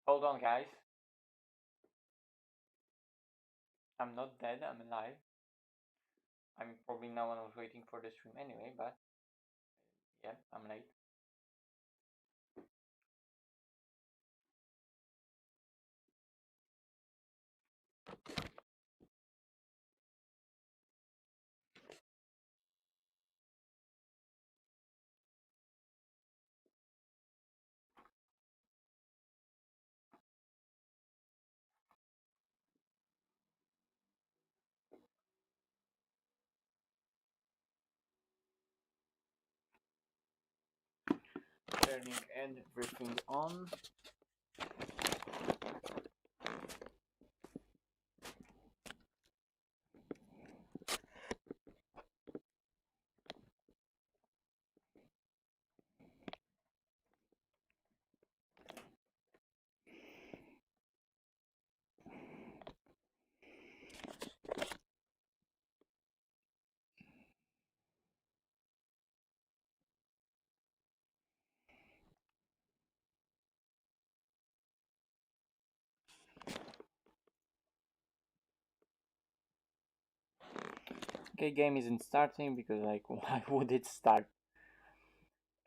Hold on, guys. I'm not dead, I'm alive. I'm probably no one was waiting for the stream anyway, but yeah, I'm late. Turning everything on. Okay, game isn't starting because like why would it start?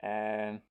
Um,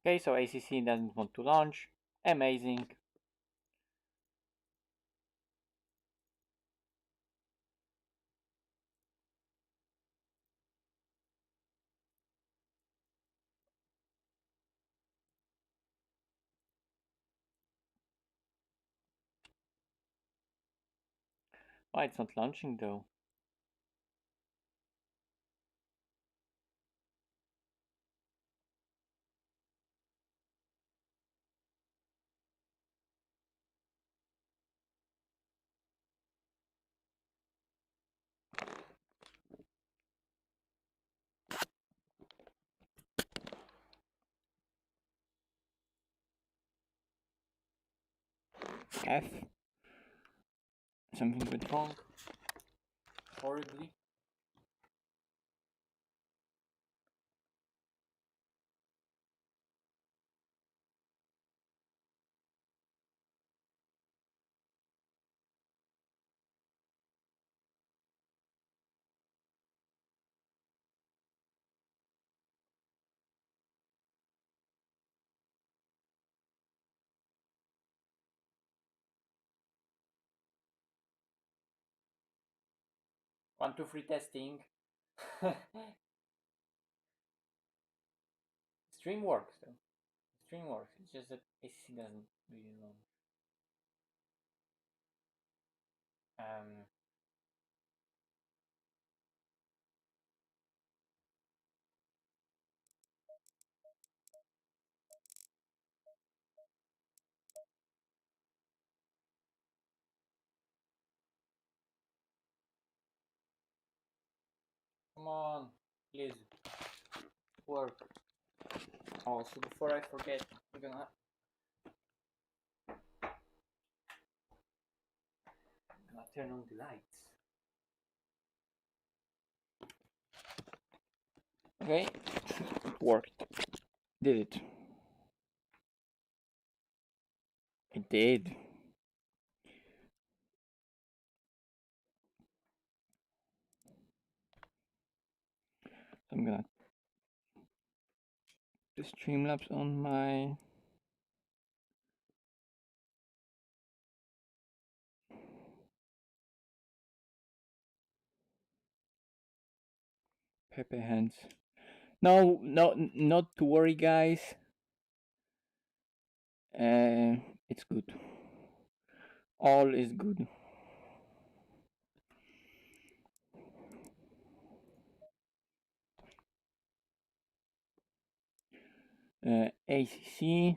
okay, so ACC doesn't want to launch. Amazing. Why it's not launching though? F. Something went wrong. Horribly. One, two, three testing. Stream works though. Stream works. It's just that ACC doesn't really launch. Um, Come on, please work. Also, before I forget, I'm gonna turn on the lights. Okay, it worked. Did it? It did. I'm gonna do Streamlabs on my Pepe hands. No, not to worry, guys. It's good. All is good. ACC,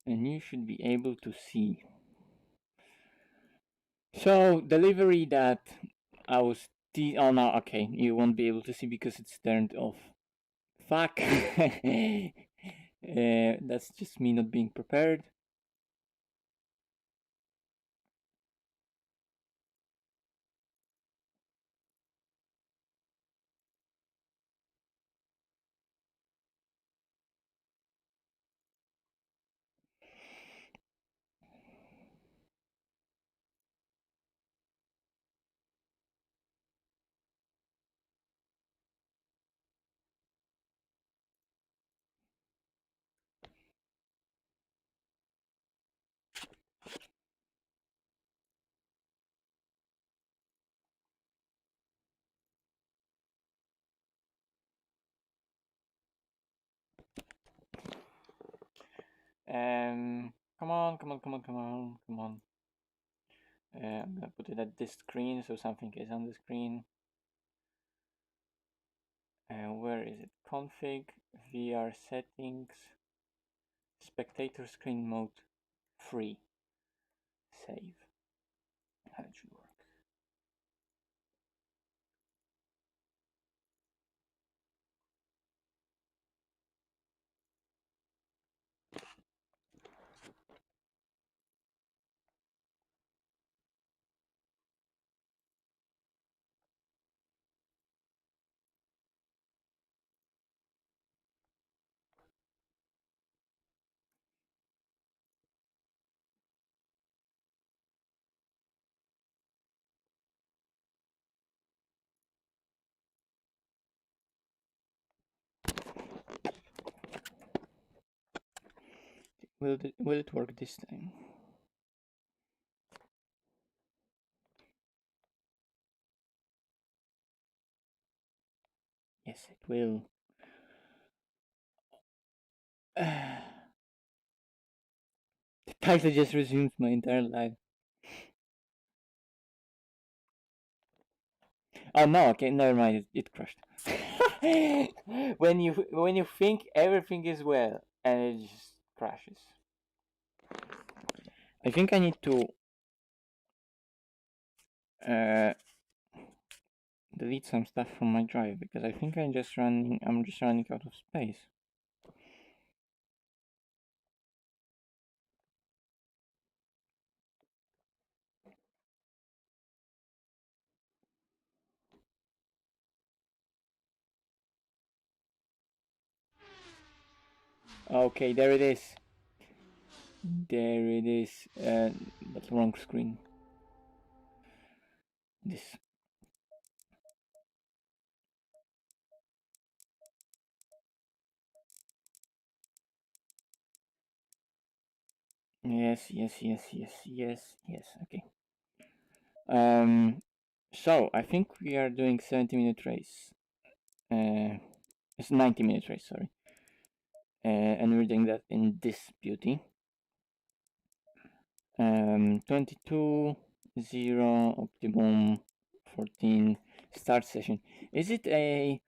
and you should be able to see. So delivery that I was oh no, okay, you won't be able to see because it's turned off. Fuck. That's just me not being prepared. Come on, come on, come on, come on, come on. I'm gonna put it at this screen so something is on the screen. Where is it? Config, VR settings, spectator screen mode, free. Save. How it should work. Will it work this time? Yes, it will. The title just resumes my entire life. Oh no, okay, never mind. It crashed. when you think everything is well and it just crashes. I think I need to delete some stuff from my drive because I think I'm just running out of space. Okay, there it is. There it is. That's the wrong screen. This. Yes. Okay. So I think we are doing 70-minute race. It's 90-minute race. Sorry. And we're doing that in this beauty. 22 0 optimum 14 start session. Is it a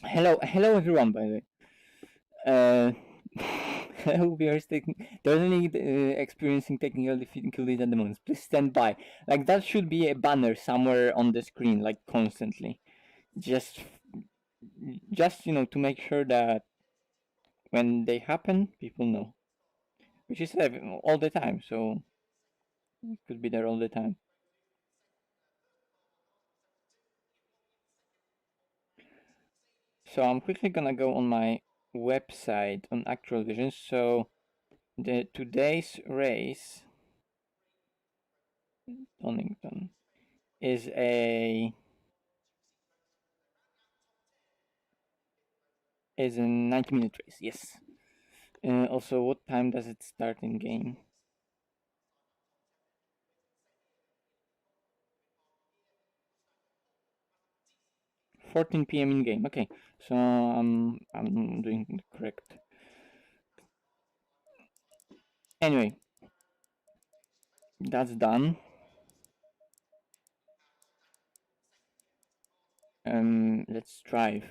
hello everyone, by the way. Hello, we are totally experiencing technical difficulties at the moment. Please stand by. Like that should be a banner somewhere on the screen, like constantly. Just to make sure that when they happen, people know. Which is all the time, so it could be there all the time. So I'm quickly gonna go on my website on Actual Vision. So today's race, Donington, is a 90-minute race. Yes. Also, what time does it start in game? 14 p.m. in game. Okay, so I'm doing the correct. Anyway, that's done. Let's drive.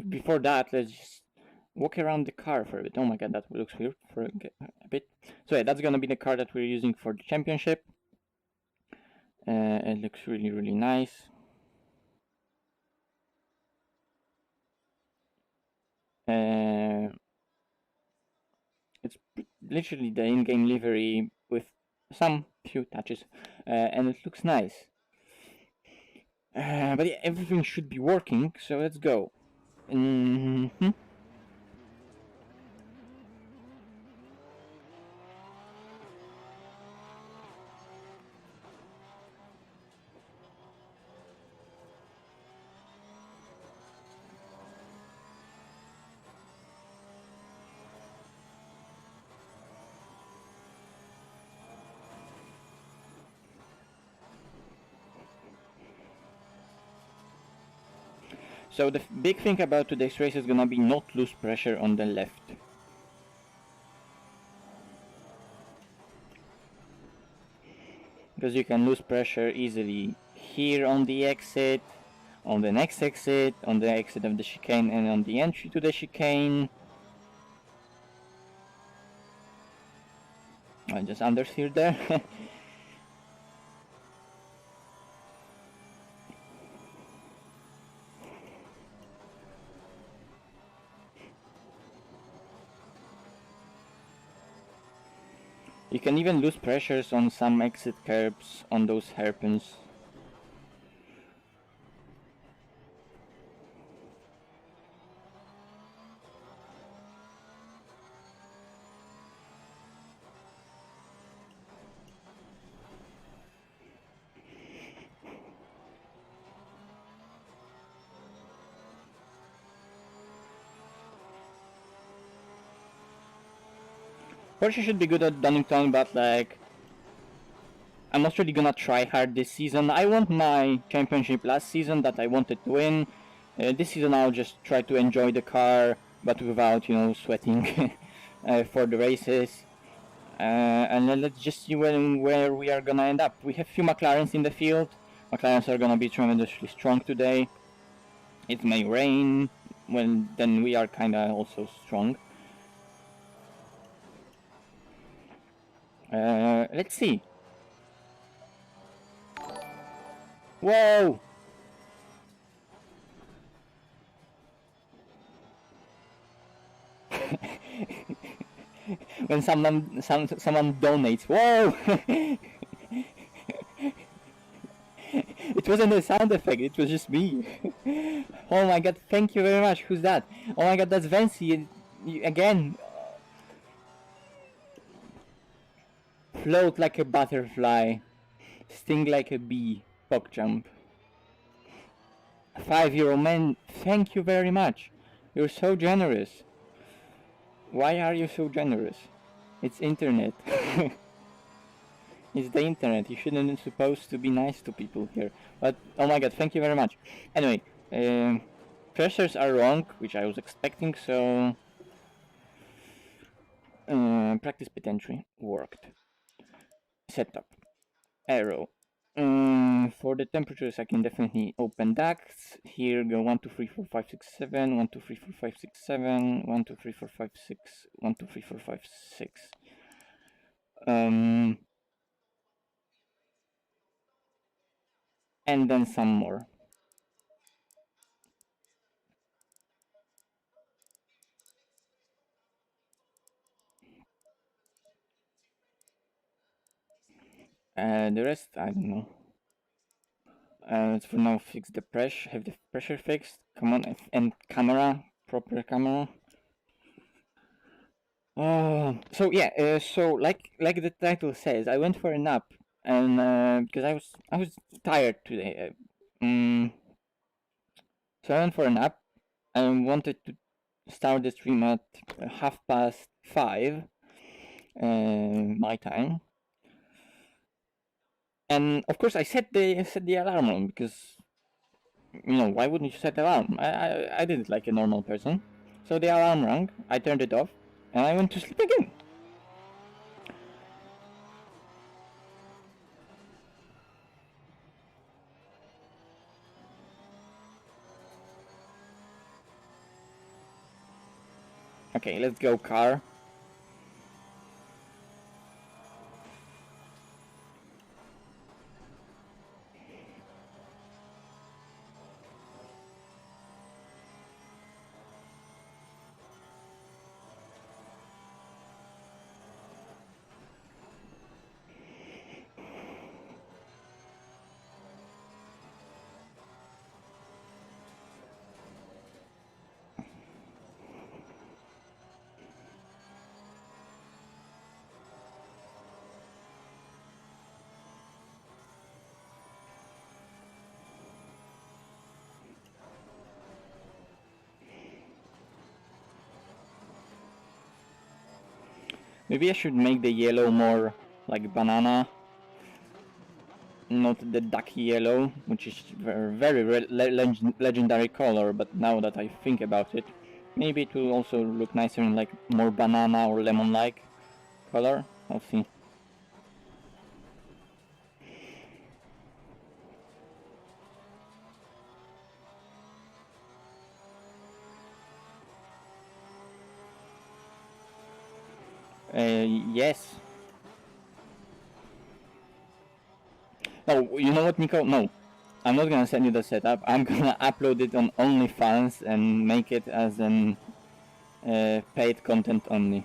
Before that, let's just walk around the car for a bit. Oh my god, that looks weird for a bit. So yeah, that's gonna be the car that we're using for the championship. It looks really, really nice. It's literally the in-game livery with some few touches, and it looks nice. But yeah, everything should be working, so let's go. So the big thing about today's race is gonna be not lose pressure on the left. Because you can lose pressure easily here on the exit, on the next exit, on the exit of the chicane, and on the entry to the chicane. I just understeered there. You can even lose pressures on some exit curbs on those hairpins. Porsche should be good at Donington, but like, I'm not really gonna try hard this season. I won my championship last season that I wanted to win. This season I'll just try to enjoy the car, but without, sweating for the races. And then let's just see where we are gonna end up. We have few McLarens in the field. McLarens are gonna be tremendously strong today. It may rain, well then we are kinda also strong. Let's see. Whoa! When someone donates. Whoa! It wasn't a sound effect, it was just me. Oh my god, thank you very much. Who's that? Oh my god, that's Vancy again. Float like a butterfly. Sting like a bee. PogJump. €5, man. Thank you very much. You're so generous. Why are you so generous? It's internet. It's the internet. You shouldn't supposed to be nice to people here. But oh my god, thank you very much. Anyway, pressures are wrong, which I was expecting. So practice pit entry worked. Setup arrow. For the temperatures, I can definitely open ducts. Here go 1, 2, 3, 4, 5, 6, 7. 1, 2, 3, 4, 5, 6, 7. 1, 2, 3, 4, 5, 6. 1, 2, 3, 4, 5, 6. And then some more. The rest, I don't know. Let's for now fix the pressure, have the pressure fixed. Come on, and camera, proper camera. So yeah, so like the title says, I went for a nap, and because I was tired today. So I went for a nap. I wanted to start the stream at 5:30, my time, and of course I set the alarm on because why wouldn't you set the alarm? I did it like a normal person. So the alarm rang. I turned it off, and I went to sleep again. Okay, let's go, car. Maybe I should make the yellow more like banana, not the duck yellow, which is very legendary color, but now that I think about it, maybe it will also look nicer in like more banana or lemon-like color. I'll see. Yes. No, you know what, Nico? No. I'm not gonna send you the setup. I'm gonna upload it on OnlyFans and make it as an paid content only.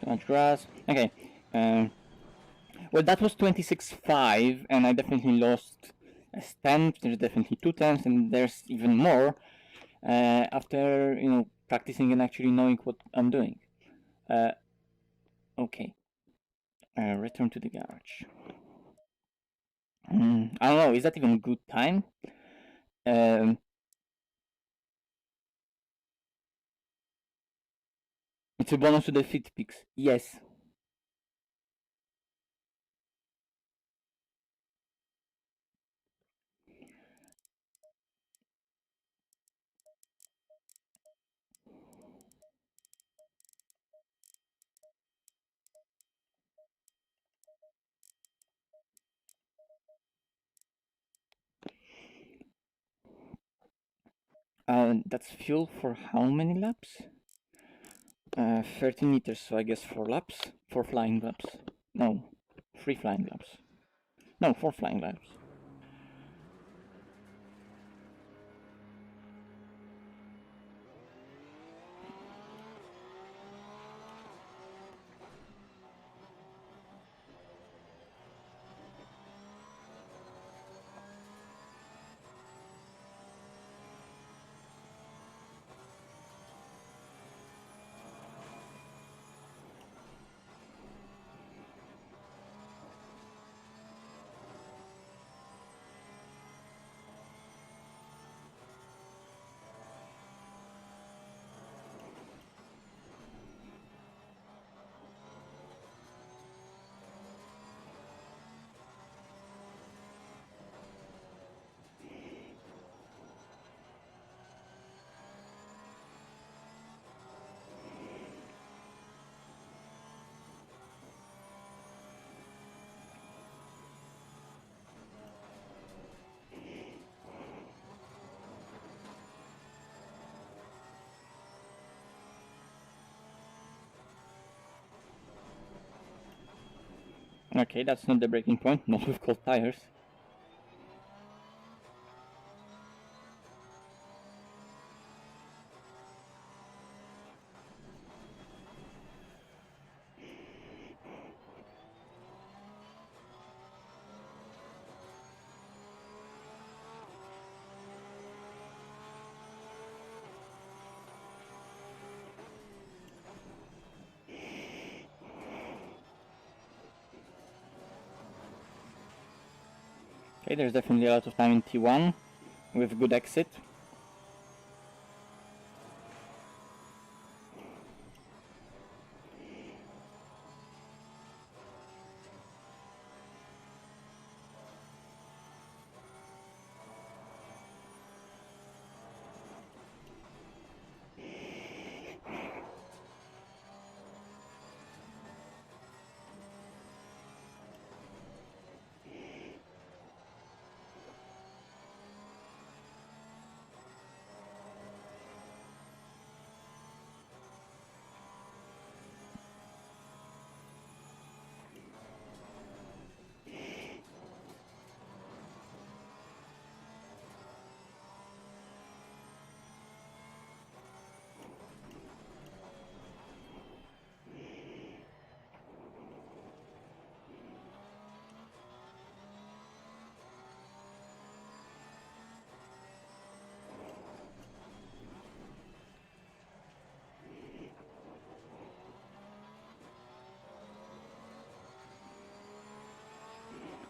Too much grass. Okay. Well, that was 26.5, and I definitely lost a tenth. There's definitely 2 tenths, and there's even more after practicing and actually knowing what I'm doing. Okay. Return to the garage. I don't know. Is that even a good time? It's a bonus to the fit picks. Yes. That's fuel for how many laps? 30 meters, so I guess 4 laps? 4 flying laps. No, 3 flying laps. No, 4 flying laps. Okay, that's not the breaking point, not with cold tires. Okay, there's definitely a lot of time in T1 with good exit.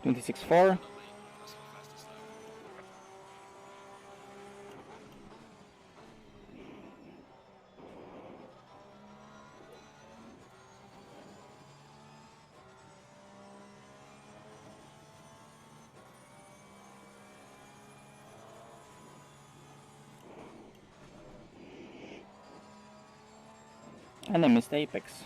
.26.4. And I missed apex.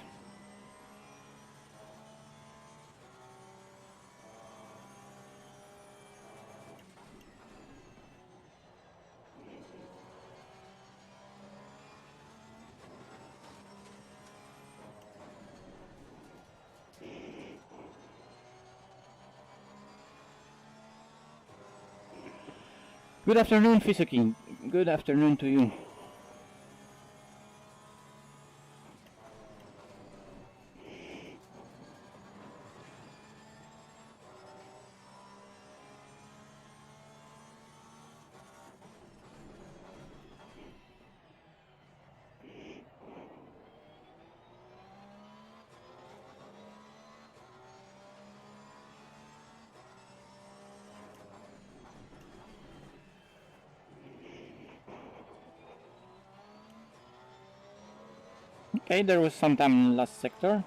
Good afternoon, Fisuki. Good afternoon to you. Okay, there was some time in last sector.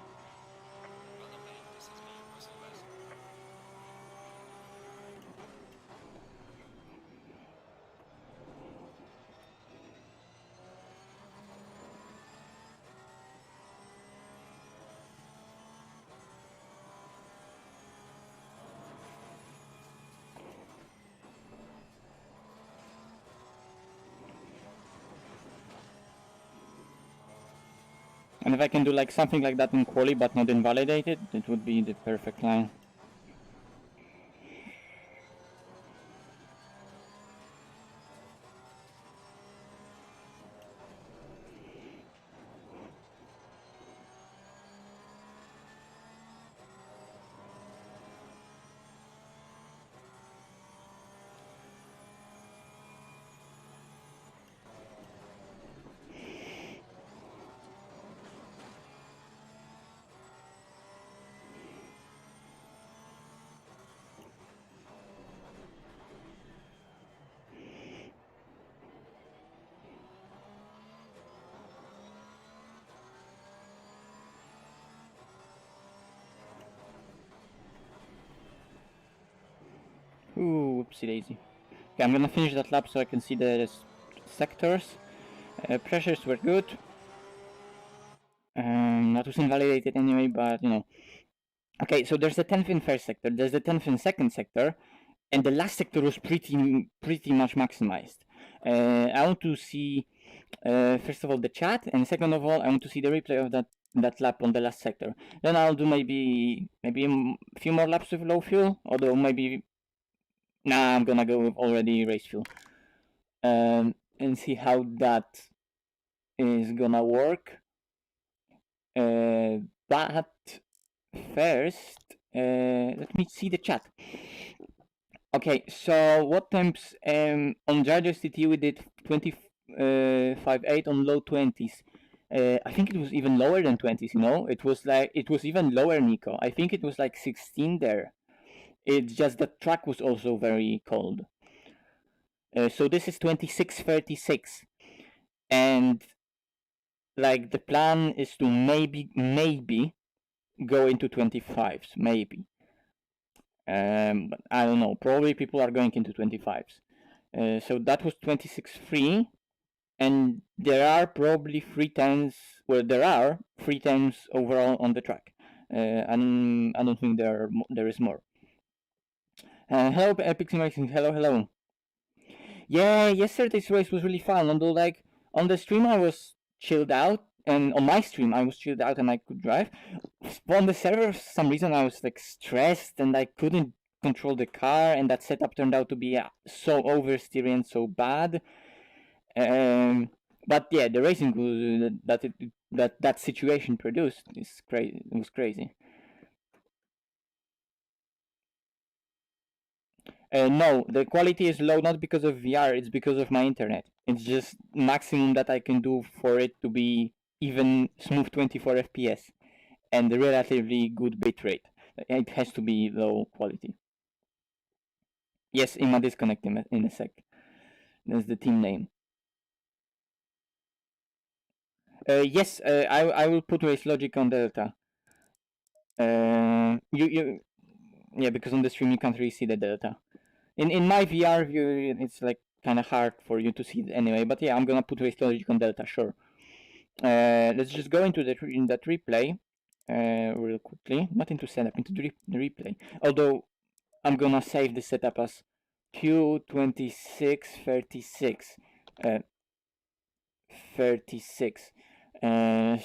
And if I can do like something like that in quali but not invalidated, it would be the perfect line. Ooh, whoopsie daisy. Okay, I'm gonna finish that lap so I can see the sectors. Pressures were good. That was invalidated anyway, but you know. Okay, so there's the 10th in first sector, there's the 10th in second sector, and the last sector was pretty much maximized. I want to see, first of all, the chat, and second of all, I want to see the replay of that lap on the last sector. Then I'll do maybe a few more laps with low fuel, although maybe... Nah, I'm gonna go with already race fuel. And see how that is gonna work. But first, let me see the chat. Okay, so what temps on Jarger's TT we did 25.8 on low 20s. I think it was even lower than 20s, you know? It was even lower, Nico. I think it was like 16 there. It's just the track was also very cold. So this is 26.36. And like the plan is to maybe go into 25s, maybe. But I don't know. Probably people are going into 25s. So that was 26.3, and there are probably 3 times. Well, there are 3 times overall on the track. And I don't think there is more. Hello, Epic Simulation. Hello. Yeah, yesterday's race was really fun. Although, like on the stream, I was chilled out, and on my stream, I was chilled out and I could drive. On the server, for some reason, I was like stressed and I couldn't control the car, and that setup turned out to be so oversteering and so bad. But yeah, the racing that situation produced is crazy. It was crazy. No, the quality is low not because of VR, it's because of my internet. It's just maximum that I can do for it to be even smooth 24 FPS and a relatively good bitrate. It has to be low quality. Yes, Ima disconnect in a sec. That's the team name. Yes, I will put race logic on Delta. Yeah, because on the stream you can't really see the Delta. In my VR view, it's like kind of hard for you to see it anyway. But yeah, I'm gonna put race logic on Delta, sure. Let's just go into that replay real quickly. Not into setup, into the replay. Although I'm gonna save the setup as Q2636. 36.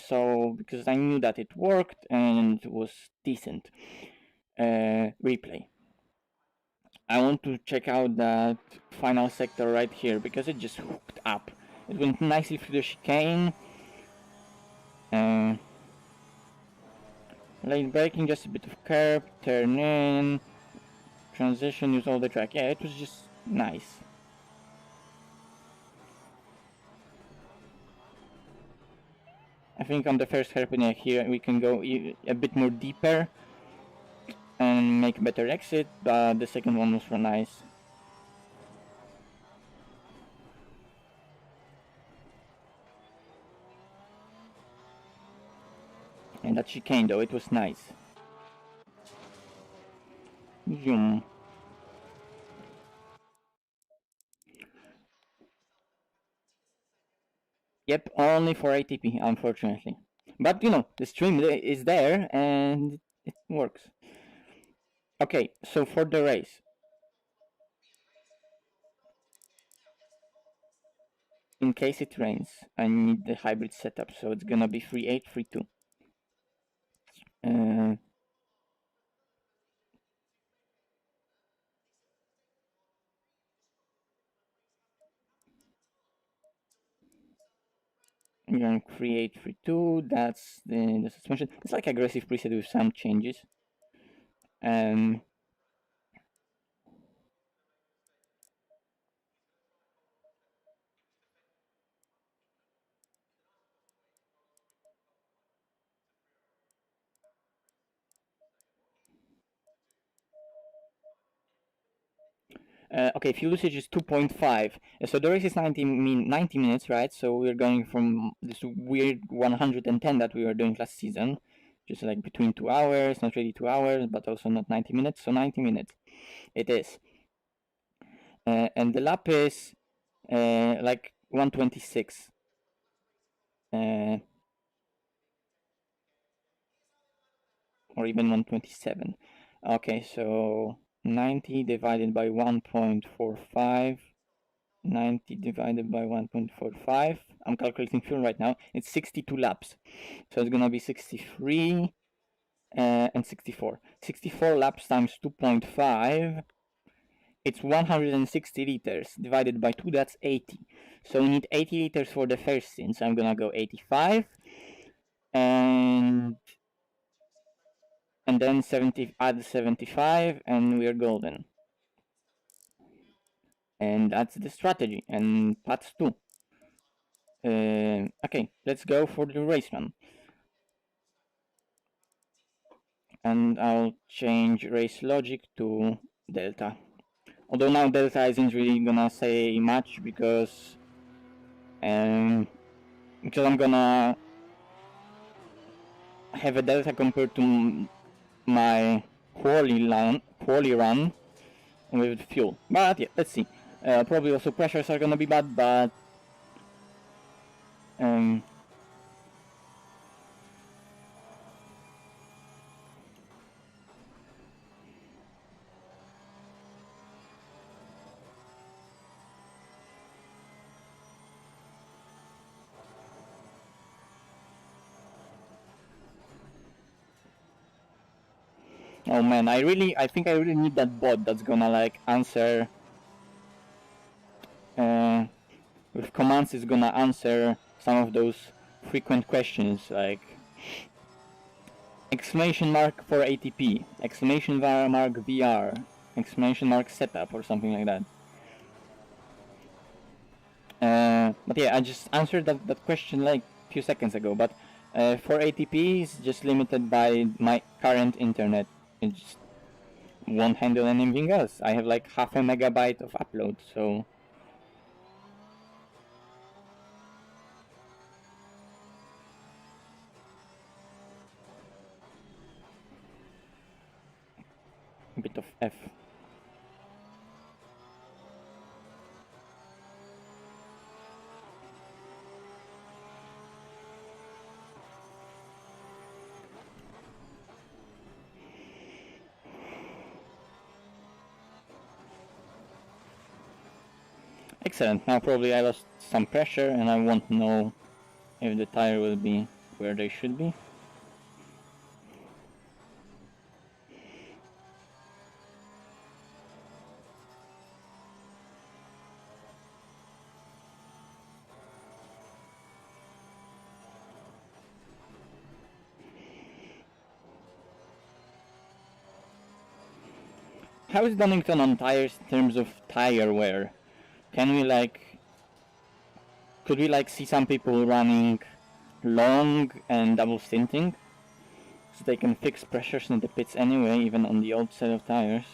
So because I knew that it worked and was decent. Replay. I want to check out that final sector right here because it just hooked up. It went nicely through the chicane. Late braking, just a bit of curb, turn in, transition, use all the track. Yeah, it was just nice. I think on the first hairpin here we can go a bit more deeper and make a better exit, but the second one was for nice. that chicane though, it was nice. Zoom. Yep, only for ATP, unfortunately. But you know, the stream is there and it works. Okay, so for the race. In case it rains, I need the hybrid setup, so it's gonna be 3.8, 3.2. We're gonna create 3.2, that's the suspension. It's like aggressive preset with some changes. Okay, fuel usage is 2.5. So the race is 90 minutes, right? So we're going from this weird 110 that we were doing last season, just like between 2 hours, not really 2 hours, but also not 90 minutes. So 90 minutes it is. And the lap is like 126. Or even 127. Okay, so 90 divided by 1.45. 90 divided by 1.45. I'm calculating fuel right now. It's 62 laps. So it's gonna be 63 and 64. 64 laps times 2.5. It's 160 liters divided by 2, that's 80. So we need 80 liters for the first stint. So I'm gonna go 85. And then 70, add 75, and we're golden. And that's the strategy, and that's 2. Okay, let's go for the race run. And I'll change race logic to delta. Although now delta isn't really gonna say much because I'm gonna have a delta compared to my quali run with fuel. But yeah, let's see. Probably also pressures are gonna be bad, but oh man, I think I really need that bot that's gonna like answer with commands. Is gonna answer some of those frequent questions like exclamation mark for ATP, exclamation mark VR, exclamation mark setup, or something like that. But yeah, I just answered that question like a few seconds ago. But for ATP, it's just limited by my current internet. It just won't handle anything else. I have like half a megabyte of upload, so a bit of F. Excellent, now probably I lost some pressure and I won't know if the tire will be where they should be. How is Donington on tires in terms of tire wear? Can we could we see some people running long and double stinting? So they can fix pressures in the pits anyway, even on the old set of tires.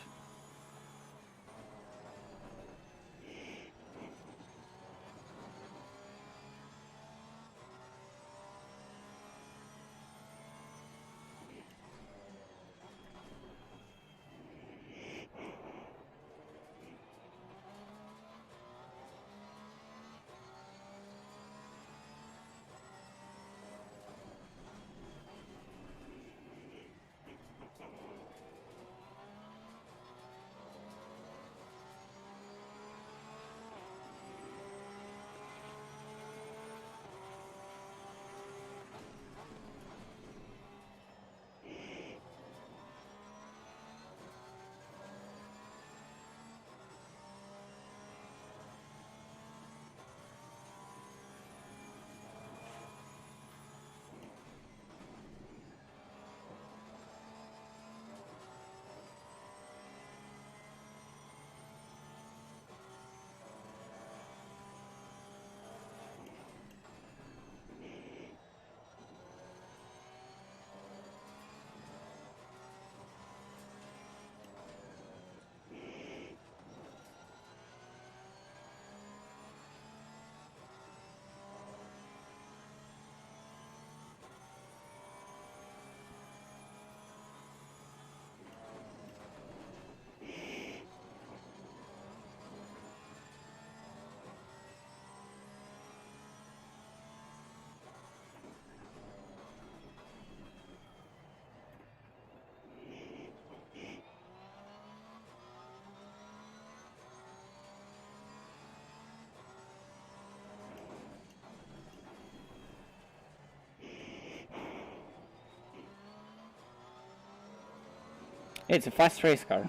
It's a fast race car.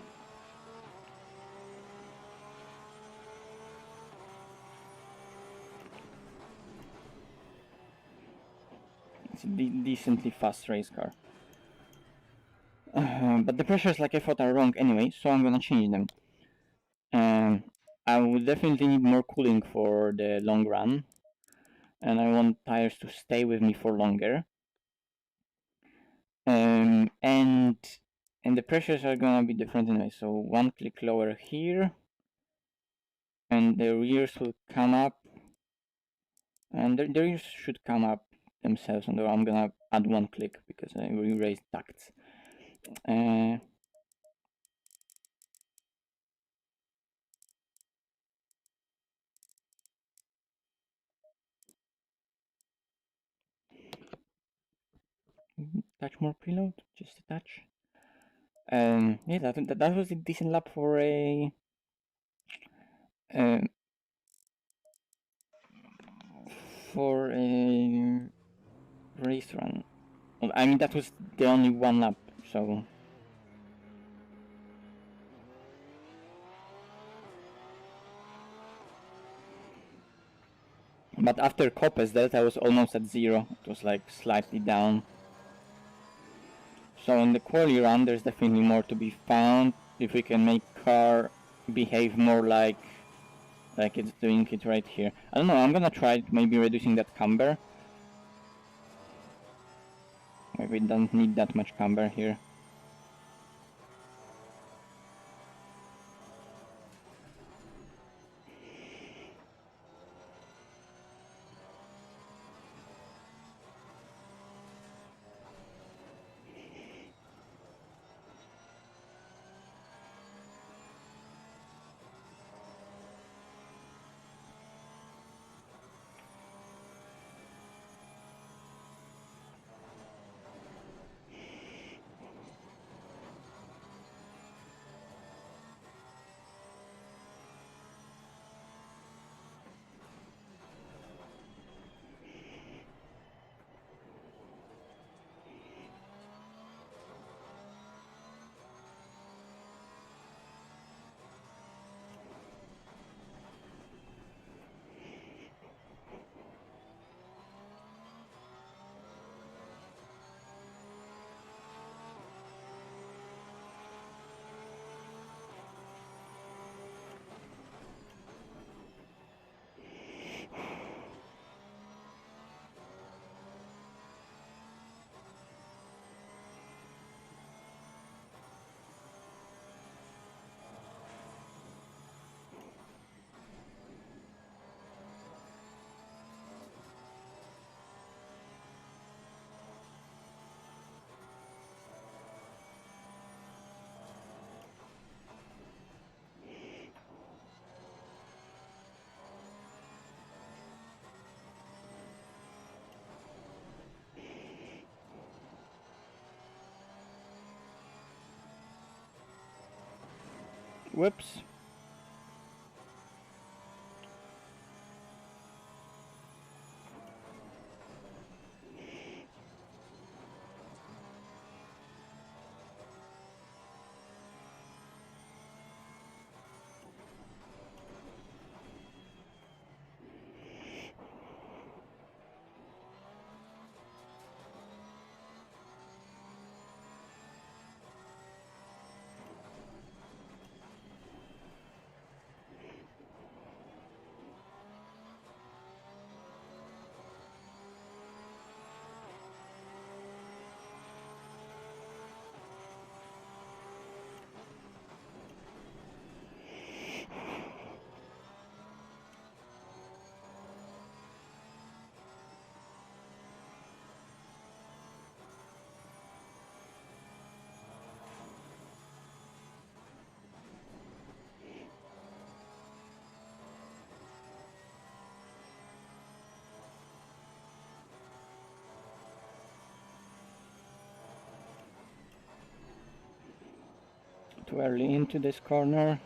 It's a decently fast race car. But the pressures, like I thought, are wrong anyway, so I'm gonna change them. I will definitely need more cooling for the long run, and I want tires to stay with me for longer. And the pressures are gonna be different anyway, so one click lower here, and the rears will come up, and the rears should come up themselves, although I'm gonna add one click because I re-raised ducts. Touch more preload, just a touch. Yeah, that was a decent lap for a race run. Well, I mean, that was the only one lap, so. But after Copes, Delta was almost at 0. It was like slightly down. So in the quali run, there's definitely more to be found. If we can make car behave more like it's doing it right here. I don't know, I'm gonna try maybe reducing that camber. Maybe it doesn't need that much camber here. Whoops. Too early into this corner.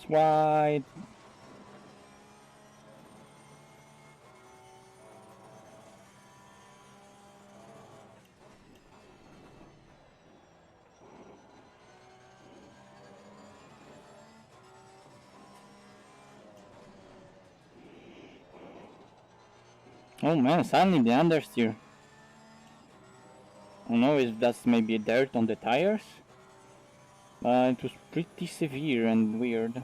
wide. Oh man, suddenly the understeer. I don't know if that's maybe dirt on the tires, but it was pretty severe and weird.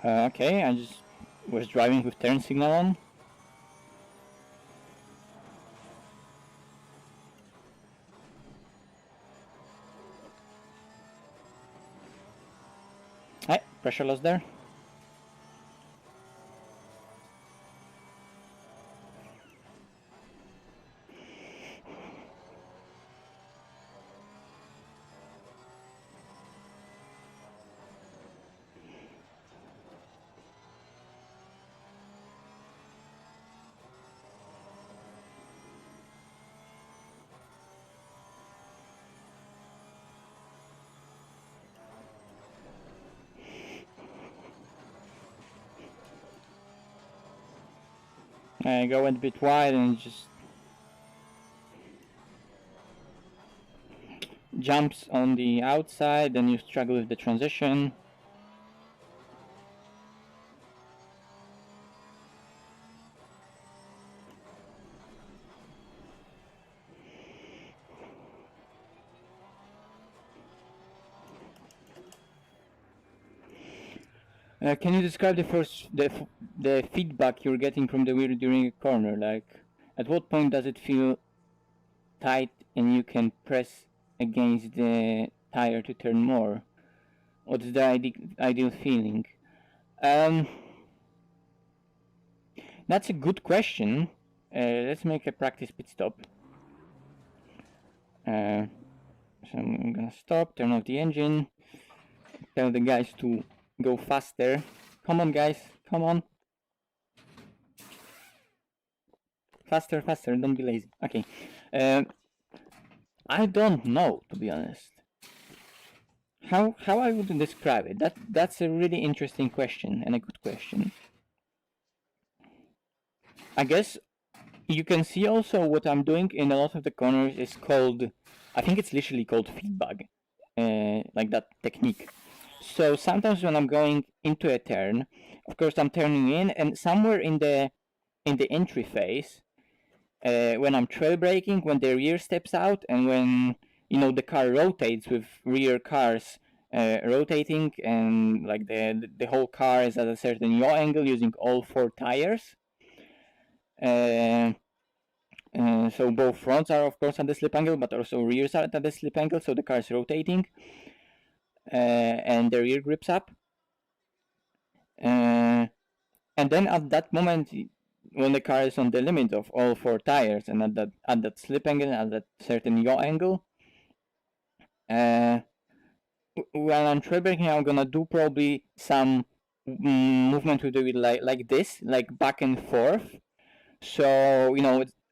Okay, I just was driving with turn signal on. Hey, pressure loss there. I go a bit wide and just jumps on the outside, and you struggle with the transition. Can you describe the feedback you're getting from the wheel during a corner? Like, at what point does it feel tight and you can press against the tire to turn more? What's the ideal feeling? That's a good question. Let's make a practice pit stop. So I'm gonna stop, turn off the engine, tell the guys to go faster. Come on, guys, come on. Faster, faster, don't be lazy. Okay. I don't know, to be honest. How I would describe it? That's a really interesting question and a good question. I guess you can see also what I'm doing in a lot of the corners is called, I think it's literally called feedback, like that technique. So sometimes when I'm going into a turn, of course I'm turning in, and somewhere in the entry phase, when I'm trail braking, when the rear steps out, and when the car rotates with rear cars rotating, and like the whole car is at a certain yaw angle using all four tires. So both fronts are of course at the slip angle, but also rears are at the slip angle, so the car is rotating, and the rear grips up. And then at that moment, when the car is on the limit of all four tires and at that slip angle, at that certain yaw angle, when I'm trail braking, I'm gonna do probably some movement with the wheel like this, like back and forth. So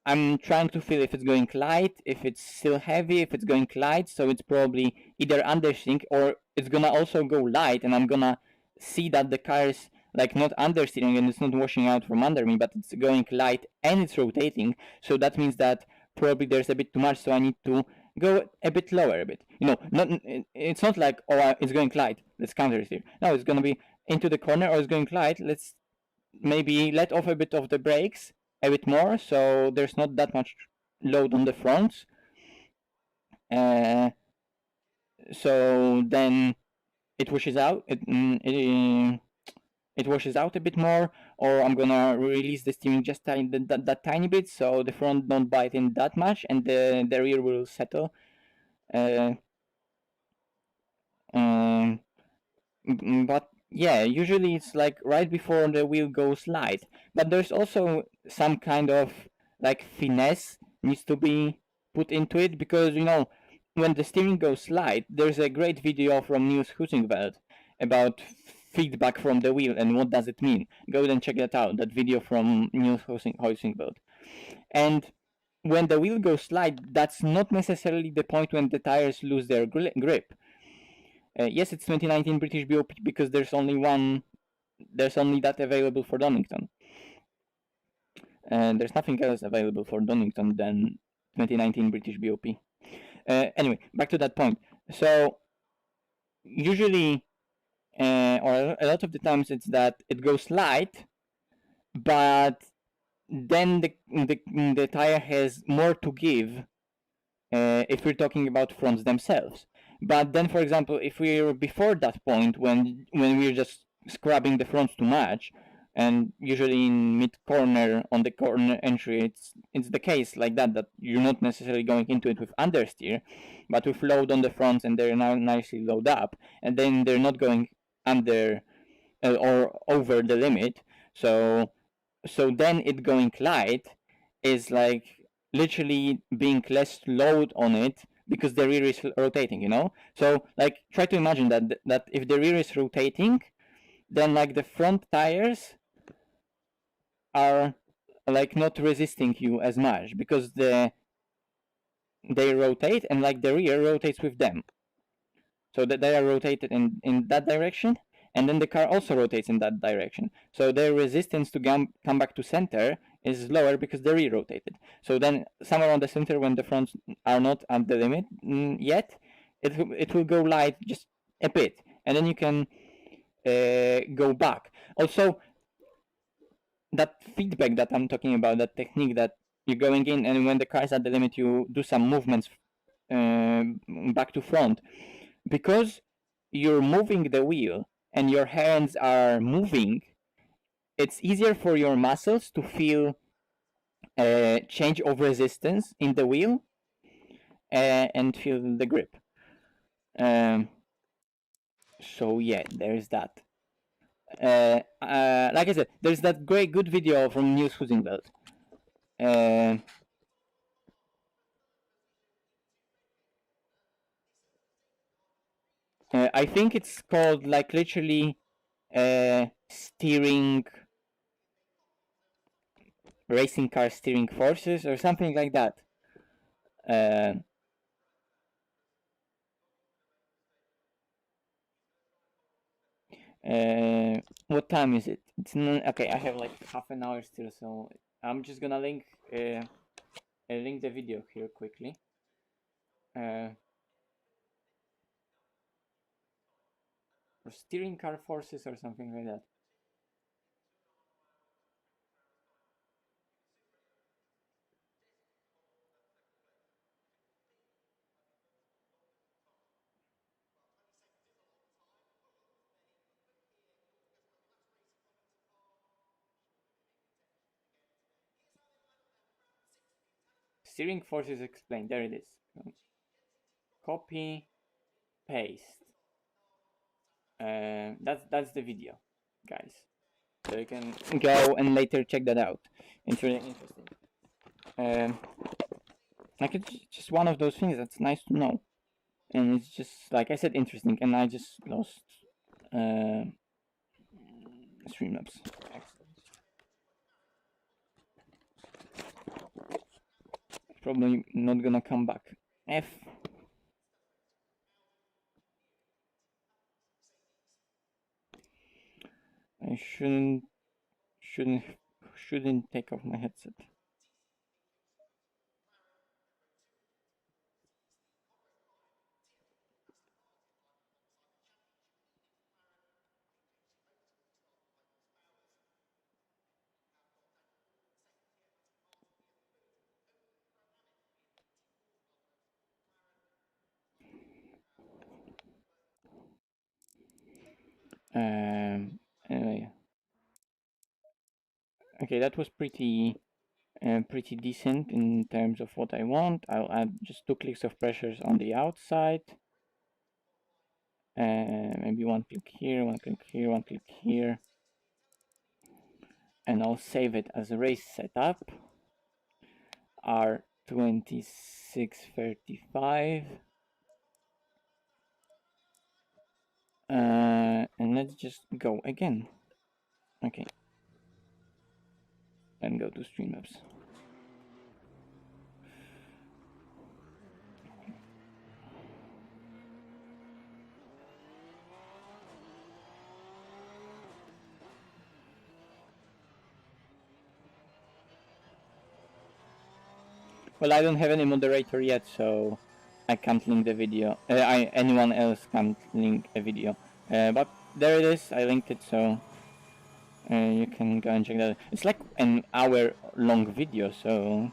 I'm trying to feel if it's going light, if it's still heavy, if it's going light. So it's probably either understeering or it's gonna also go light, and I'm gonna see that the car is like not understeering and it's not washing out from under me, but it's going light and it's rotating. So that means that probably there's a bit too much, so I need to go a bit lower a bit. It's not like, oh, it's going light, let's counter steer. No, it's gonna be into the corner, or it's going light, let's maybe let off a bit of the brakes a bit more, so there's not that much load on the fronts. So then it washes out. It washes out a bit more, or I'm gonna release the steering just that tiny bit, so the front don't bite in that much, and the rear will settle. Uh, um, but yeah, usually it's like right before the wheel goes light. But there's also some kind of like finesse needs to be put into it, because when the steering goes light, there's a great video from Niels Hussingveld about feedback from the wheel and what does it mean. Go and check that out, that video from Niels Hussingveld. And when the wheel goes light, that's not necessarily the point when the tires lose their grip. Yes, it's 2019 British BOP because there's only that available for Donington. And there's nothing else available for Donington than 2019 British BOP. Anyway, back to that point. So usually, or a lot of the times, it's that it goes light, but then the tire has more to give if we're talking about fronts themselves. But then, for example, if we're before that point when we're just scrubbing the fronts too much, and usually in mid corner on the corner entry, it's the case like that you're not necessarily going into it with understeer, but with load on the fronts, and they're now nicely load up, and then they're not going under or over the limit. So then it going light is like literally being less load on it because the rear is rotating. So like try to imagine that if the rear is rotating, then like the front tires are like not resisting you as much because they rotate, and like the rear rotates with them, so that they are rotated in that direction, and then the car also rotates in that direction, so their resistance to come back to center is lower because they're re-rotated. So then somewhere on the center, when the fronts are not at the limit yet, it will go light just a bit, and then you can go back. Also, that feedback that I'm talking about, that technique that you're going in, and when the car is at the limit, you do some movements back to front, because you're moving the wheel and your hands are moving. It's easier for your muscles to feel change of resistance in the wheel and feel the grip. So yeah, there's that. Like I said, there's that good video from Niels Hussingveld. I think it's called like literally steering, racing car steering forces or something like that. What time is it? It's okay. I have like half an hour still, so I'm just gonna link the video here quickly. Or steering car forces or something like that. Steering forces explained. There it is. Copy, paste. That's the video, guys. So you can go and later check that out. It's really interesting. Like it's just one of those things that's nice to know, and it's just like I said, interesting. And I just lost Streamlabs. Probably not gonna come back. F. I shouldn't take off my headset. Anyway, okay, that was pretty decent in terms of what I want. I'll add just 2 clicks of pressures on the outside. Maybe 1 click here, 1 click here, 1 click here. And I'll save it as a race setup. R2635. And let's just go again. Okay. And go to Streamlabs. Well, I don't have any moderator yet, so I can't link the video. Anyone else can't link a video. But there it is. I linked it, so you can go and check that. It's like an hour-long video, so.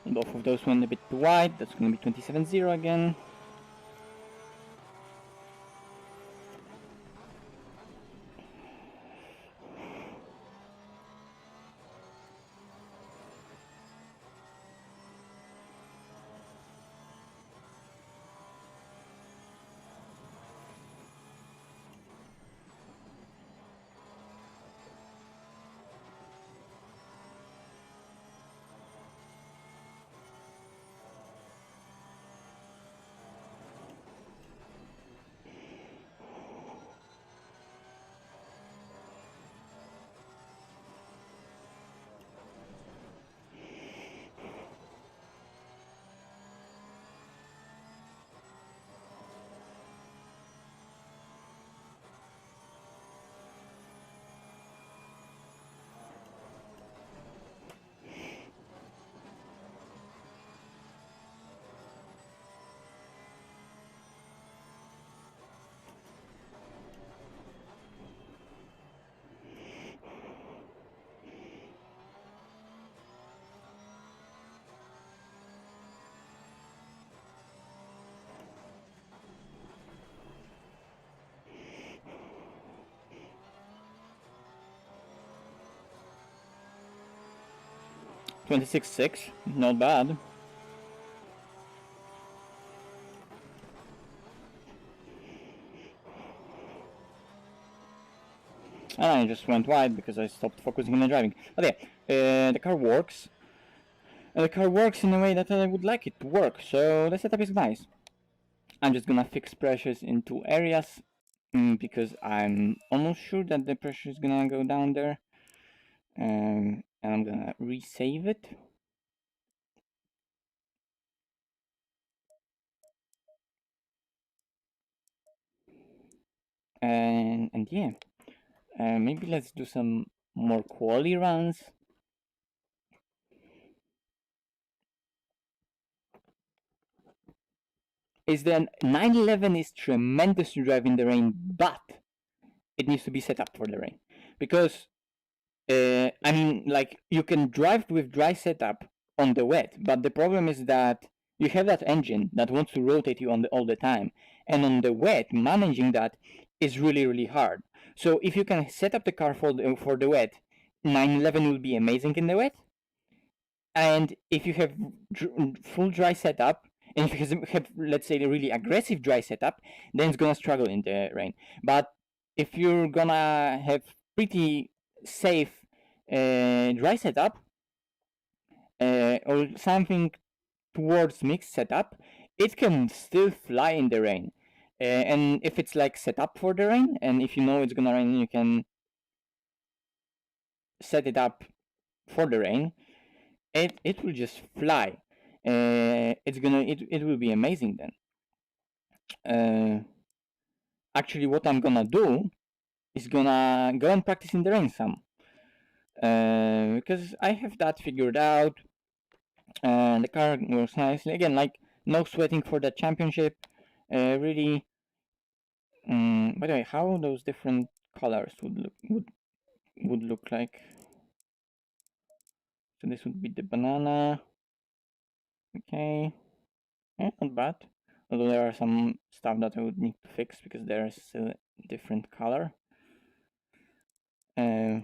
Both of those went a bit too wide. That's going to be 27-0 again. $26.6, not bad. And I just went wide because I stopped focusing on the driving. But yeah, the car works. The car works in a way that I would like it to work, so the setup is nice. I'm just gonna fix pressures in two areas because I'm almost sure that the pressure is gonna go down there. And I'm gonna resave it. And yeah, maybe let's do some more quali runs. Is then 911 is tremendous to drive in the rain, but it needs to be set up for the rain because I mean, like you can drive with dry setup on the wet, but the problem is that you have that engine that wants to rotate you all the time, and on the wet, managing that is really hard. So if you can set up the car for the wet, 911 will be amazing in the wet. And if you have full dry setup, and if you have let's say a really aggressive dry setup, then it's gonna struggle in the rain. But if you're gonna have pretty safe dry setup or something towards mixed setup, it can still fly in the rain. And if it's like set up for the rain, and if you know it's gonna rain, you can set it up for the rain. It will just fly. It will be amazing then. Actually, what I'm gonna do is gonna go and practice in the rain some. Because I have that figured out. And the car works nicely. Again, like no sweating for the championship. Really. By the way, how those different colors would look like? So this would be the banana. Okay, not bad. Although there are some stuff that I would need to fix because there is still a different color. Oh,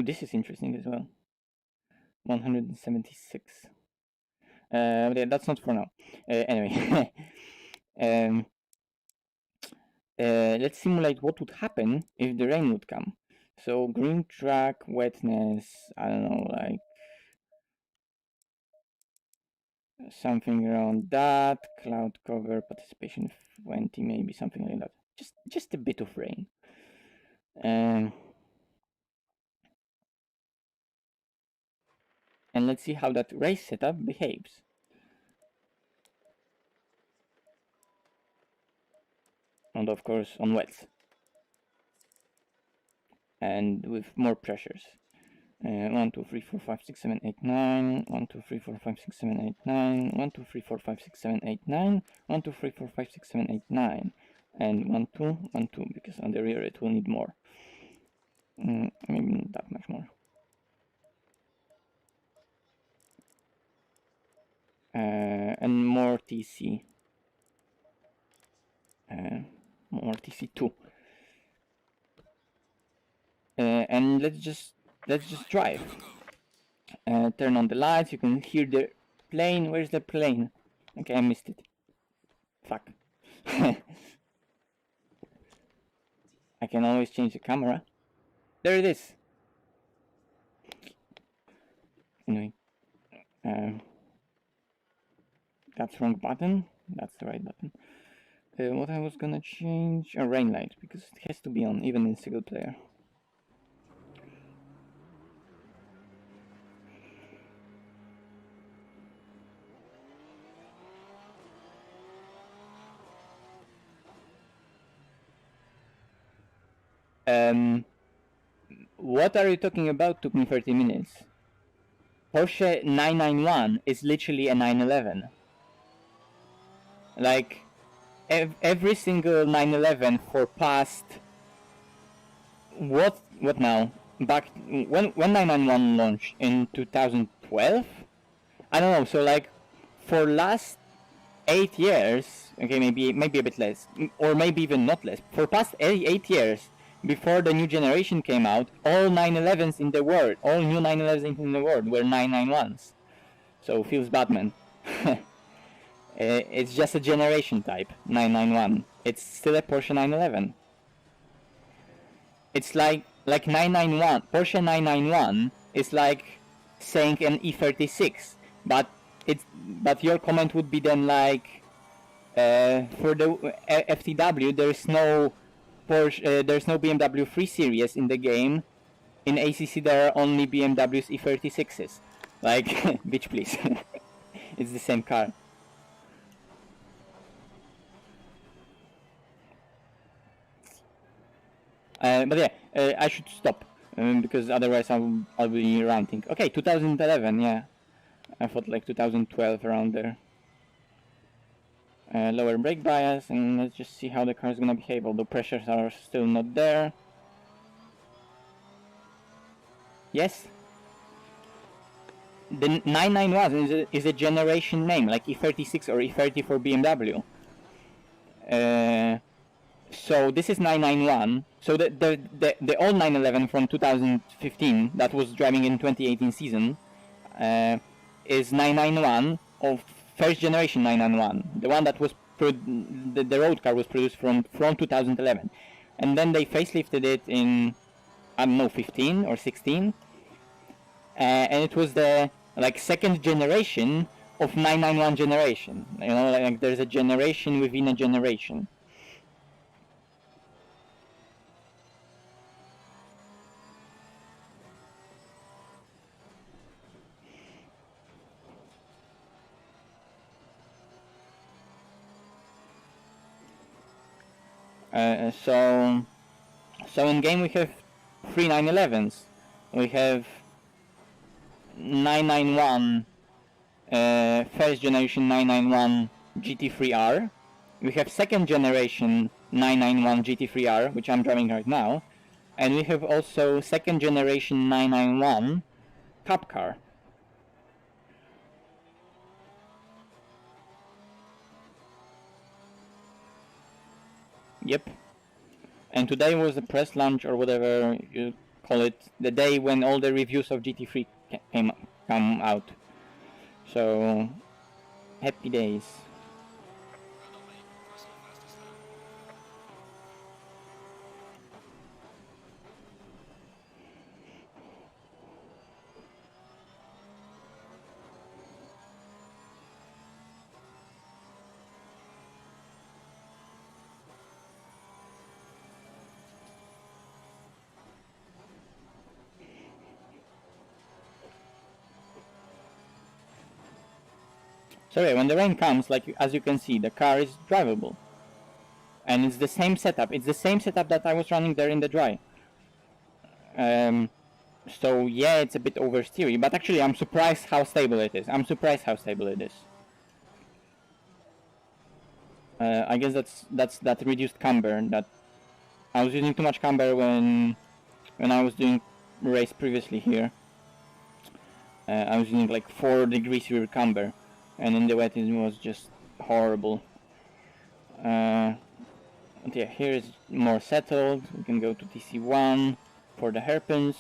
this is interesting as well. 176. But yeah, that's not for now. Anyway, let's simulate what would happen if the rain would come. So green track, wetness, I don't know, like something around that. Cloud cover, participation 20, maybe something like that. Just a bit of rain. And let's see how that race setup behaves. And of course on wets. And with more pressures. 1, 2, 3, 4, 5, 6, 7, 8, 9. 1, 2, 3, 4, 5, 6, 7, 8, 9. 1, 2, 3, 4, 5, 6, 7, 8, 9. 1, 2, 3, 4, 5, 6, 7, 8, 9. And 1, 2, 1, 2, because on the rear it will need more. Maybe not that much more. And more TC. More TC2. And let's just drive. Turn on the lights. You can hear the plane. Where's the plane? Okay, I missed it. Fuck. I can always change the camera. There it is. Anyway. That's wrong button. That's the right button. What I was gonna change... Oh, rain light, because it has to be on, even in single player. What are you talking about? Took me 30 minutes. Porsche 991 is literally a 911. Like, every single 911 for past... What now? Back when 991 launched in 2012? I don't know, so like, for last 8 years, okay, maybe a bit less, or maybe even not less, for past 8 years, before the new generation came out, all 911s in the world, all new 911s in the world were 991s. So feels bad, man. It's just a generation type, 991. It's still a Porsche 911. It's like 991, Porsche 991 is like saying an E36, but your comment would be then like, for the FTW there's no Porsche, there's no BMW 3 Series in the game. In ACC there are only BMW's E36s. Like, bitch please. It's the same car. But yeah, I should stop, because otherwise I'll be ranting. Okay, 2011, yeah. I thought like 2012, around there. Lower brake bias, and let's just see how the car is gonna behave, although pressures are still not there. Yes? The 991 is a generation name, like E36 or E30 for BMW. So this is 991. So the old 911 from 2015 that was driving in 2018 season is 991 of first generation 991. The one that was the road car was produced from 2011, and then they facelifted it in, I don't know, 15 or 16, and it was the like second generation of 991 generation. You know, like there's a generation within a generation. So in game we have 3 911s. We have 991 first generation 991 GT3R. We have second generation 991 GT3R, which I'm driving right now, and we have also second generation 991 Cup car. Yep. And today was the press launch, or whatever you call it, the day when all the reviews of GT3 come out. So, happy days. So yeah, when the rain comes, like as you can see, the car is drivable. And it's the same setup. It's the same setup that I was running there in the dry. So yeah, it's a bit oversteery, but actually I'm surprised how stable it is. I guess that's that reduced camber. That I was using too much camber when I was doing race previously here. I was using like 4 degrees rear camber, and in the wet it was just horrible. But yeah, here is more settled. We can go to TC1 for the hairpins.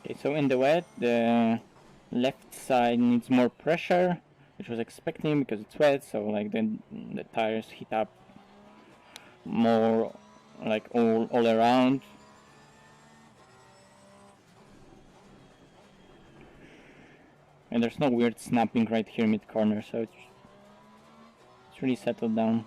Okay, so in the wet, the left side needs more pressure, which I was expecting because it's wet. So like the tires heat up more, like all around. And there's no weird snapping right here mid corner, so it's really settled down.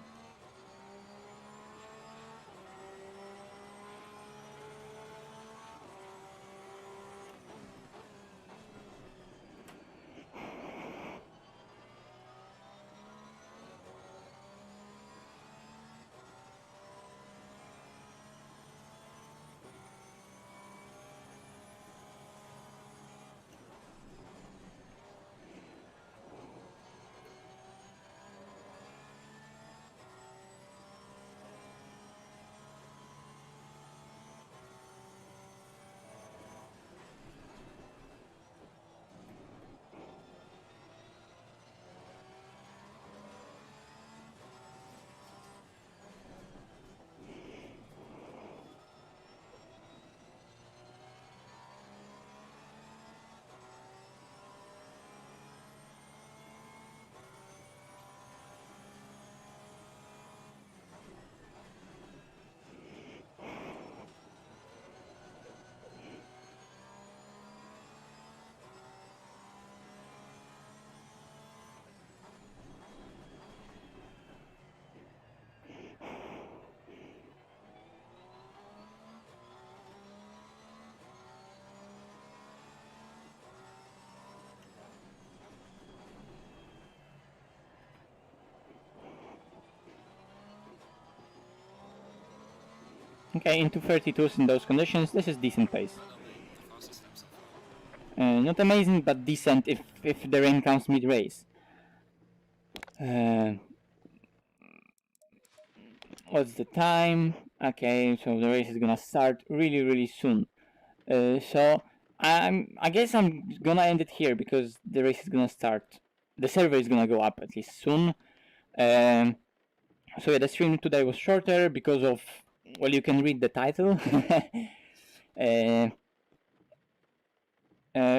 Okay, into 32s in those conditions, this is decent pace. Not amazing, but decent if the rain comes mid-race. What's the time? Okay, so the race is gonna start really soon. So I guess I'm gonna end it here because the race is gonna start. The server is gonna go up at least soon. So yeah, the stream today was shorter because of, well, you can read the title.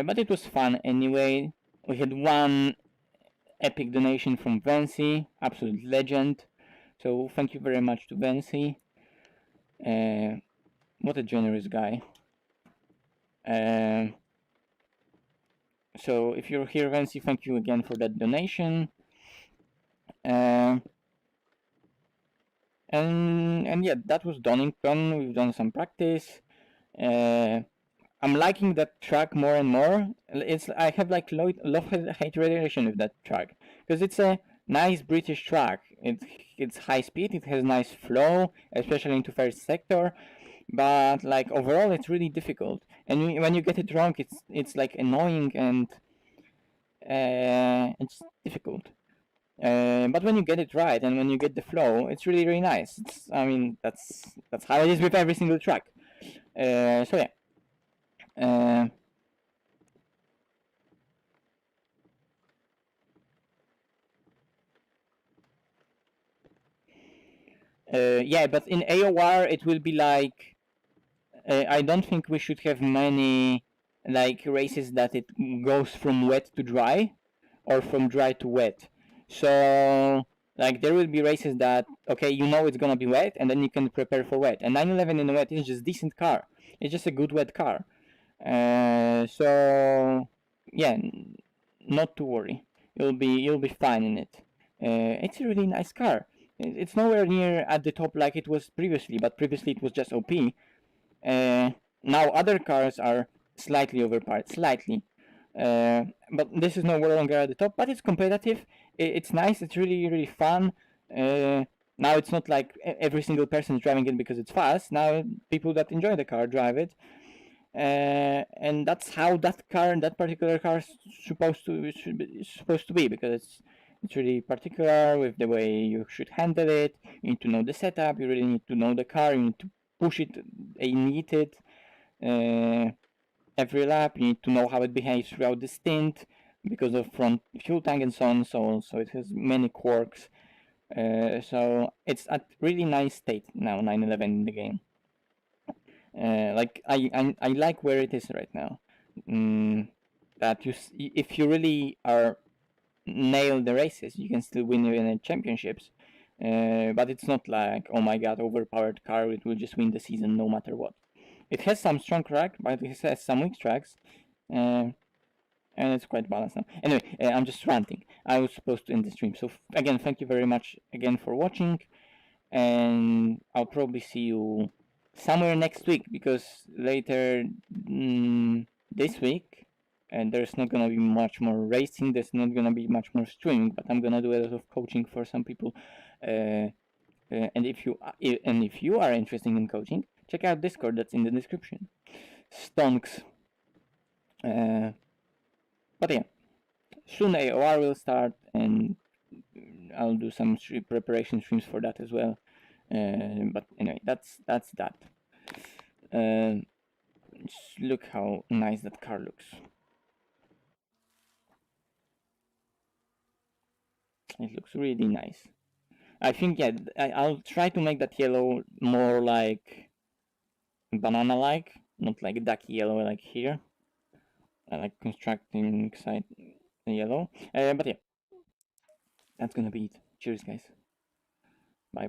But it was fun anyway. We had one epic donation from Vancy, absolute legend. So thank you very much to Vancy. What a generous guy. So if you're here, Vancy, thank you again for that donation. And And yeah, that was Donington. We've done some practice. I'm liking that track more and more. I have like love hate relation with that track because it's a nice British track. It's high speed. It has nice flow, especially into first sector. But like overall, it's really difficult. And when you get it wrong, it's like annoying and it's difficult. But when you get it right and when you get the flow, it's really nice. I mean, that's how it is with every single track. So yeah. Yeah, but in AOR it will be like I don't think we should have many like races that it goes from wet to dry or from dry to wet. So like there will be races that okay, you know it's gonna be wet and then you can prepare for wet. And 911 in the wet is just decent car. It's just a good wet car. So yeah, not to worry. You'll be fine in it. It's a really nice car. It's nowhere near at the top like it was previously, but previously it was just OP. Now other cars are slightly overpowered, slightly. But this is no longer at the top, but it's competitive. It's nice. It's really fun. Now it's not like every single person is driving it because it's fast. Now people that enjoy the car drive it, and that's how that particular car is supposed to be because it's really particular with the way you should handle it. You need to know the setup. You really need to know the car. You need to push it and eat it every lap. You need to know how it behaves throughout the stint because of front fuel tank and so on. So it has many quirks. So it's at really nice state now, 911 in the game. Like I like where it is right now. That if you really are nail the races, you can still win even in championships. But it's not like oh my god, overpowered car. It will just win the season no matter what. It has some strong track, but it has some weak tracks, and it's quite balanced now. Anyway, I'm just ranting. I was supposed to end the stream. So again, thank you very much again for watching, and I'll probably see you somewhere next week because later this week and there's not gonna be much more racing, there's not gonna be much more streaming, but I'm gonna do a lot of coaching for some people, and if you are interested in coaching, check out Discord, that's in the description. Stonks. But yeah, soon AOR will start and I'll do some preparation streams for that as well. But anyway, that's that. Look how nice that car looks. It looks really nice. I think yeah, I'll try to make that yellow more like banana-like, not like ducky yellow like here. I like constructing side yellow. But yeah, that's gonna be it. Cheers, guys. Bye.